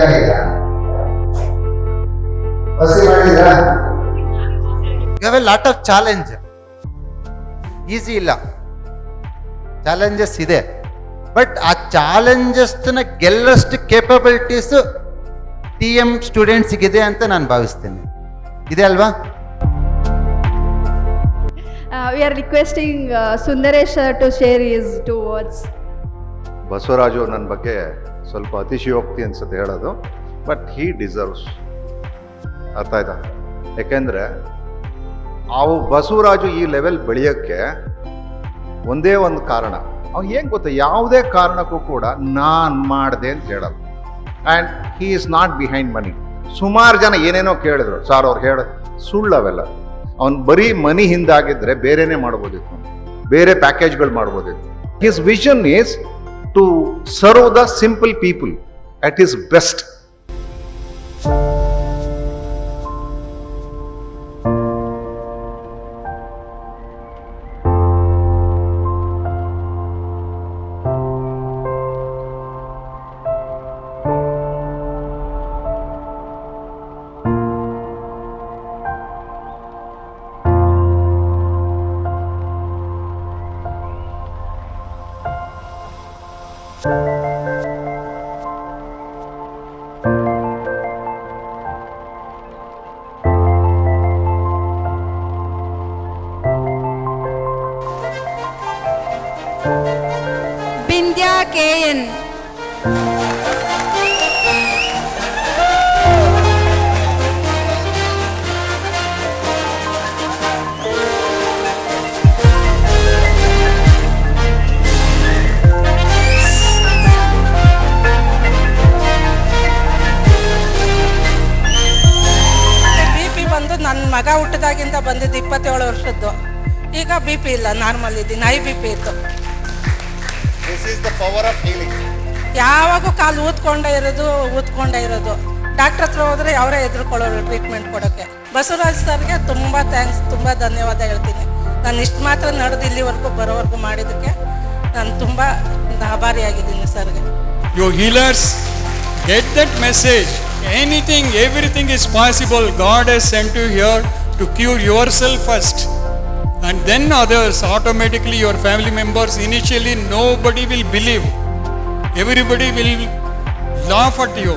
ಇಲ್ಲ. ವಸಿ ಮಾಡಿದ್ರಾ? You have a lot of challenge. Easy ಇಲ್ಲ, ಚಾಲೆಂಜಸ್ ಇದೆ. ಬಟ್ ಆ ಚಾಲೆಂಜಸ್ನ ಗೆಲ್ಲಷ್ಟು ಕೇಪಬಿಲಿಟೀಸ್ TM ಸ್ಟೂಡೆಂಟ್ಸ್ಗಿದೆ ಅಂತ ನಾನು ಭಾವಿಸ್ತೀನಿ. ಇದೆ ಅಲ್ವಾ? We are requesting Sundaresh sir to share his 2 words. Basavaraju ನನ್ನ ಬಗ್ಗೆ ಸ್ವಲ್ಪ ಅತಿಶಯೋಕ್ತಿ ಅನ್ಸುತ್ತೆ ಹೇಳೋದು, ಬಟ್ ಹೀ ಡಿಸರ್ವ್ಸ್. ಅರ್ಥ ಆಯ್ತಾ? ಯಾಕೆಂದರೆ ಬಸವರಾಜು ಈ ಲೆವೆಲ್ ಬೆಳೆಯೋಕ್ಕೆ ಒಂದೇ ಒಂದು ಕಾರಣ. ಅವ್ನು ಏನು ಗೊತ್ತಾ, ಯಾವುದೇ ಕಾರಣಕ್ಕೂ ಕೂಡ ನಾನು ಮಾಡಿದೆ ಅಂತ ಹೇಳಲ್ಲ. And he is not behind ಮನಿ. ಸುಮಾರು ಜನ ಏನೇನೋ ಕೇಳಿದ್ರು, ಸಾರ್ ಅವ್ರು ಹೇಳೋದು ಸುಳ್ಳು ಅವೆಲ್ಲ. ಅವ್ನು ಬರೀ ಮನಿ ಹಿಂದಾಗಿದ್ದರೆ ಬೇರೆನೇ ಮಾಡ್ಬೋದಿತ್ತು, ಬೇರೆ ಪ್ಯಾಕೇಜ್ಗಳು ಮಾಡ್ಬೋದಿತ್ತು. His vision is to serve the simple people at his best. Bindya KN. ನನ್ನ ಮಗ ಹುಟ್ಟಿದಾಗಿಂದ ಬಂದಿದ್ದು 27 ವರ್ಷದ್ದು. ಈಗ BP ಇಲ್ಲ, ನಾರ್ಮಲ್ ಇದ್ದೀನಿ. ಹೈ BP ಇತ್ತು. This is the power of healing. ಯಾವಾಗೂ ಕಾಲು ಊದ್ಕೊಂಡೇ ಇರೋದು. ಡಾಕ್ಟ್ರ್ ಹತ್ರ ಹೋದರೆ ಅವರೇ ಎದುರ್ಕೊಳ್ಳೋರು ಟ್ರೀಟ್ಮೆಂಟ್ ಕೊಡೋಕ್ಕೆ. ಬಸವರಾಜ್ ಸರ್ಗೆ ತುಂಬ ಥ್ಯಾಂಕ್ಸ್, ತುಂಬ ಧನ್ಯವಾದ ಹೇಳ್ತೀನಿ. ನಾನು ಇಷ್ಟು ಮಾತ್ರ ನಡೆದು ಇಲ್ಲಿವರೆಗೂ ಬರೋವರೆಗೂ ಮಾಡಿದ್ದಕ್ಕೆ ನಾನು ತುಂಬ ಆಭಾರಿಯಾಗಿದ್ದೀನಿ ಸರ್ಗೆ. You healers, get that message. Anything, everything is possible. God has sent you here to cure yourself first, and then others. Automatically your family members. Initially nobody will believe, everybody will laugh at you.